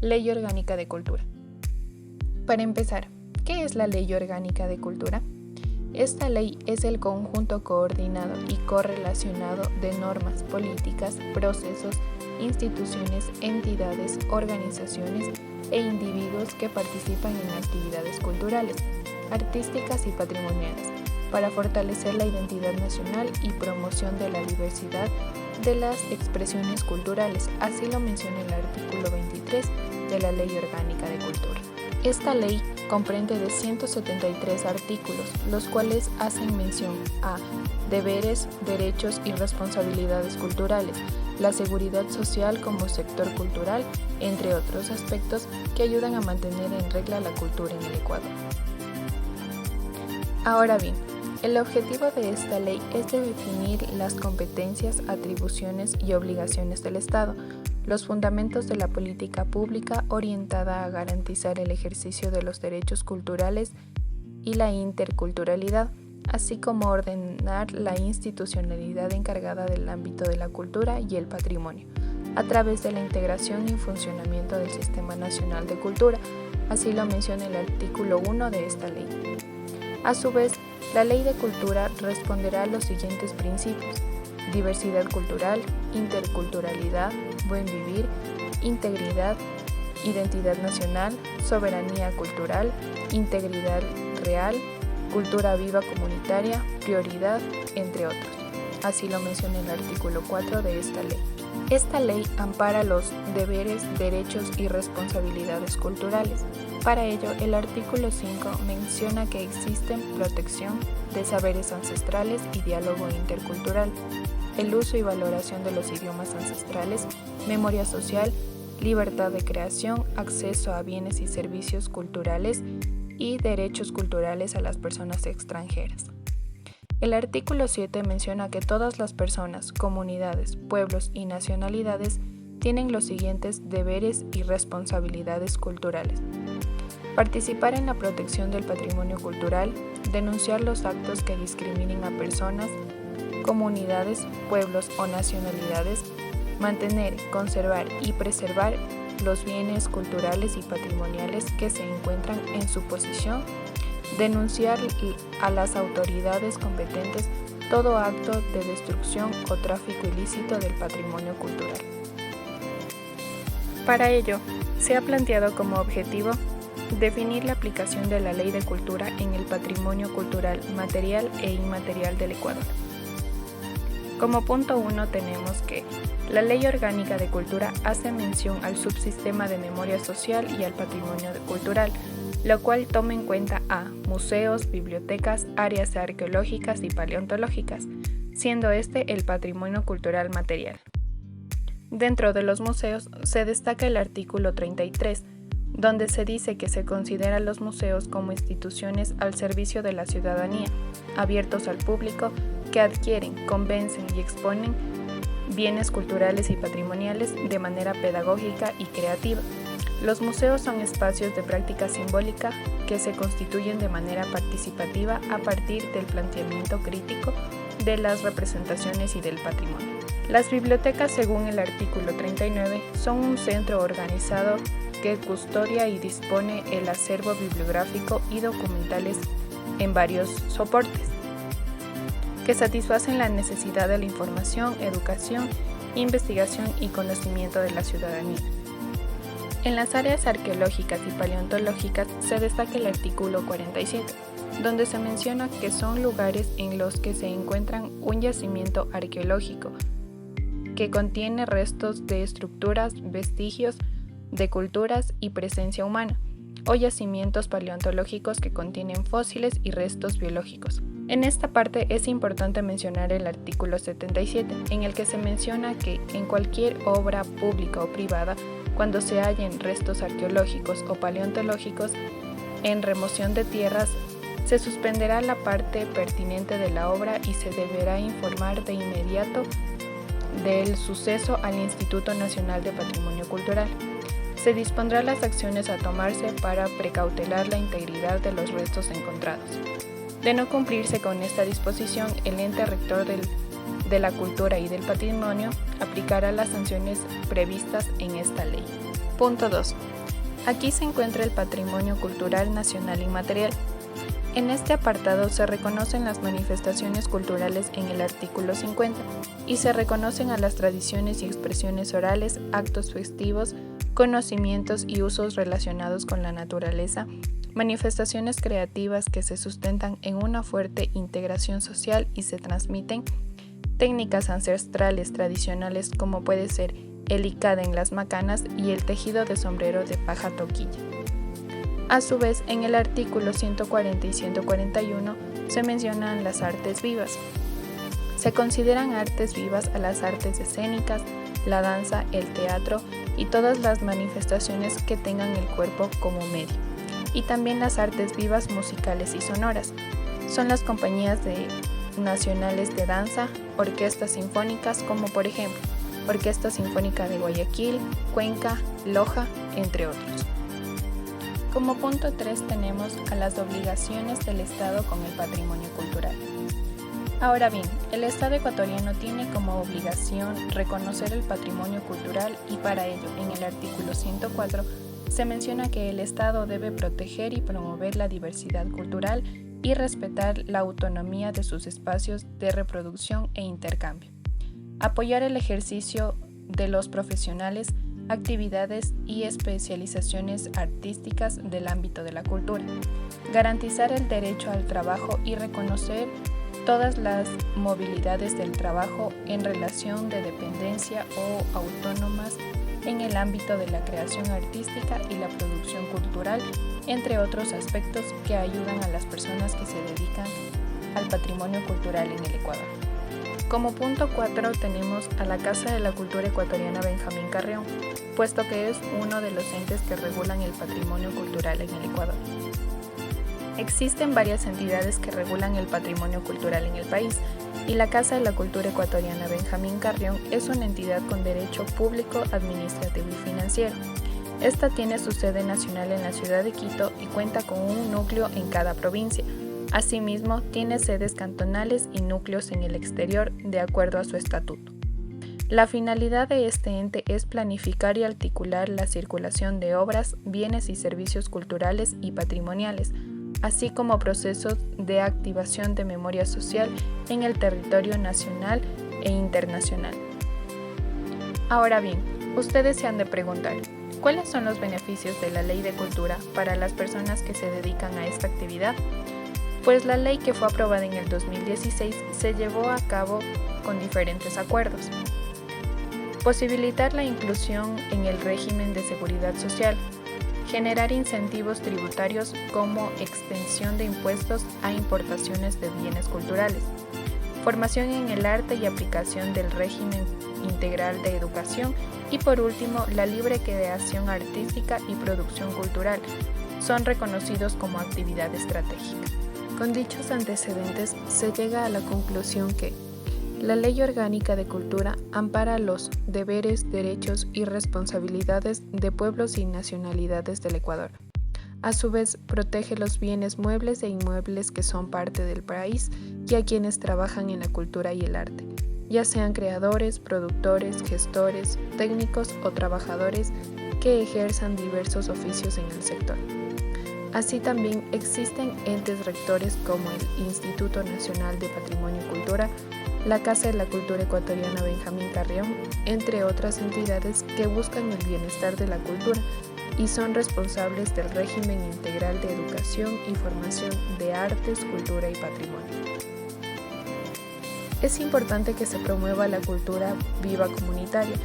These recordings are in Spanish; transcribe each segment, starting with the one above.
Ley Orgánica de Cultura. Para empezar, ¿qué es la Ley Orgánica de Cultura? Esta ley es el conjunto coordinado y correlacionado de normas, políticas, procesos, instituciones, entidades, organizaciones e individuos que participan en actividades culturales, artísticas y patrimoniales, para fortalecer la identidad nacional y promoción de la diversidad de las expresiones culturales, así lo menciona el artículo 23 de la Ley Orgánica de Cultura. Esta ley comprende de 173 artículos, los cuales hacen mención a deberes, derechos y responsabilidades culturales, la seguridad social como sector cultural, entre otros aspectos que ayudan a mantener en regla la cultura en el Ecuador. Ahora bien, el objetivo de esta ley es de definir las competencias, atribuciones y obligaciones del Estado, los fundamentos de la política pública orientada a garantizar el ejercicio de los derechos culturales y la interculturalidad, así como ordenar la institucionalidad encargada del ámbito de la cultura y el patrimonio, a través de la integración y funcionamiento del Sistema Nacional de Cultura, así lo menciona el artículo 1 de esta ley. A su vez, la Ley de Cultura responderá a los siguientes principios: diversidad cultural, interculturalidad, buen vivir, integridad, identidad nacional, soberanía cultural, integridad real, cultura viva comunitaria, prioridad, entre otros. Así lo menciona el artículo 4 de esta ley. Esta ley ampara los deberes, derechos y responsabilidades culturales. Para ello, el artículo 5 menciona que existen protección de saberes ancestrales y diálogo intercultural, el uso y valoración de los idiomas ancestrales, memoria social, libertad de creación, acceso a bienes y servicios culturales y derechos culturales a las personas extranjeras. El artículo 7 menciona que todas las personas, comunidades, pueblos y nacionalidades tienen los siguientes deberes y responsabilidades culturales: participar en la protección del patrimonio cultural, denunciar los actos que discriminen a personas, comunidades, pueblos o nacionalidades, mantener, conservar y preservar los bienes culturales y patrimoniales que se encuentran en su posesión, denunciar a las autoridades competentes todo acto de destrucción o tráfico ilícito del patrimonio cultural. Para ello, se ha planteado como objetivo definir la aplicación de la Ley de Cultura en el patrimonio cultural material e inmaterial del Ecuador. Como punto 1 tenemos que la Ley Orgánica de Cultura hace mención al subsistema de memoria social y al patrimonio cultural, lo cual toma en cuenta a museos, bibliotecas, áreas arqueológicas y paleontológicas, siendo este el patrimonio cultural material. Dentro de los museos se destaca el artículo 33, donde se dice que se consideran los museos como instituciones al servicio de la ciudadanía, abiertos al público, que adquieren, convencen y exponen bienes culturales y patrimoniales de manera pedagógica y creativa. Los museos son espacios de práctica simbólica que se constituyen de manera participativa a partir del planteamiento crítico de las representaciones y del patrimonio. Las bibliotecas, según el artículo 39, son un centro organizado que custodia y dispone el acervo bibliográfico y documentales en varios soportes, que satisfacen la necesidad de la información, educación, investigación y conocimiento de la ciudadanía. En las áreas arqueológicas y paleontológicas se destaca el artículo 47, donde se menciona que son lugares en los que se encuentran un yacimiento arqueológico que contiene restos de estructuras, vestigios de culturas y presencia humana, o yacimientos paleontológicos que contienen fósiles y restos biológicos. En esta parte es importante mencionar el artículo 77, en el que se menciona que en cualquier obra pública o privada, cuando se hallen restos arqueológicos o paleontológicos en remoción de tierras, se suspenderá la parte pertinente de la obra y se deberá informar de inmediato del suceso al Instituto Nacional de Patrimonio Cultural. Se dispondrán las acciones a tomarse para precautelar la integridad de los restos encontrados. De no cumplirse con esta disposición, el ente rector de la Cultura y del Patrimonio aplicará las sanciones previstas en esta ley. Punto 2. Aquí se encuentra el patrimonio cultural nacional inmaterial. En este apartado se reconocen las manifestaciones culturales en el artículo 50 y se reconocen a las tradiciones y expresiones orales, actos festivos, conocimientos y usos relacionados con la naturaleza, manifestaciones creativas que se sustentan en una fuerte integración social y se transmiten, técnicas ancestrales tradicionales como puede ser el icade en las macanas y el tejido de sombrero de paja toquilla. A su vez, en el artículo 140 y 141 se mencionan las artes vivas. Se consideran artes vivas a las artes escénicas, la danza, el teatro y todas las manifestaciones que tengan el cuerpo como medio. Y también las artes vivas musicales y sonoras. Son las compañías nacionales de danza, orquestas sinfónicas como por ejemplo Orquesta Sinfónica de Guayaquil, Cuenca, Loja, entre otros. Como punto 3 tenemos a las obligaciones del Estado con el patrimonio cultural. Ahora bien, el Estado ecuatoriano tiene como obligación reconocer el patrimonio cultural y para ello, en el artículo 104, se menciona que el Estado debe proteger y promover la diversidad cultural y respetar la autonomía de sus espacios de reproducción e intercambio. Apoyar el ejercicio de los profesionales, actividades y especializaciones artísticas del ámbito de la cultura. Garantizar el derecho al trabajo y reconocer todas las movilidades del trabajo en relación de dependencia o autónomas en el ámbito de la creación artística y la producción cultural, entre otros aspectos que ayudan a las personas que se dedican al patrimonio cultural en el Ecuador. Como punto 4 tenemos a la Casa de la Cultura Ecuatoriana Benjamín Carrión, puesto que es uno de los entes que regulan el patrimonio cultural en el Ecuador. Existen varias entidades que regulan el patrimonio cultural en el país, y la Casa de la Cultura Ecuatoriana Benjamín Carrión es una entidad con derecho público, administrativo y financiero. Esta tiene su sede nacional en la ciudad de Quito y cuenta con un núcleo en cada provincia. Asimismo, tiene sedes cantonales y núcleos en el exterior de acuerdo a su estatuto. La finalidad de este ente es planificar y articular la circulación de obras, bienes y servicios culturales y patrimoniales, así como procesos de activación de memoria social en el territorio nacional e internacional. Ahora bien, ustedes se han de preguntar, ¿cuáles son los beneficios de la Ley de Cultura para las personas que se dedican a esta actividad? Pues la ley que fue aprobada en el 2016 se llevó a cabo con diferentes acuerdos. Posibilitar la inclusión en el régimen de seguridad social, generar incentivos tributarios como extensión de impuestos a importaciones de bienes culturales, formación en el arte y aplicación del régimen integral de educación y por último la libre creación artística y producción cultural son reconocidos como actividad estratégica. Con dichos antecedentes se llega a la conclusión que la Ley Orgánica de Cultura ampara los deberes, derechos y responsabilidades de pueblos y nacionalidades del Ecuador. A su vez, protege los bienes muebles e inmuebles que son parte del país y a quienes trabajan en la cultura y el arte, ya sean creadores, productores, gestores, técnicos o trabajadores que ejerzan diversos oficios en el sector. Así también existen entes rectores como el Instituto Nacional de Patrimonio y Cultura, la Casa de la Cultura Ecuatoriana Benjamín Carrión, entre otras entidades que buscan el bienestar de la cultura y son responsables del régimen integral de educación y formación de artes, cultura y patrimonio. Es importante que se promueva la cultura viva comunitaria,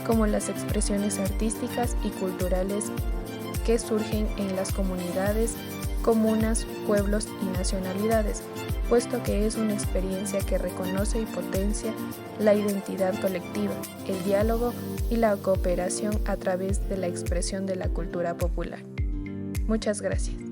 como las expresiones artísticas y culturales que surgen en las comunidades, comunas, pueblos y nacionalidades, puesto que es una experiencia que reconoce y potencia la identidad colectiva, el diálogo y la cooperación a través de la expresión de la cultura popular. Muchas gracias.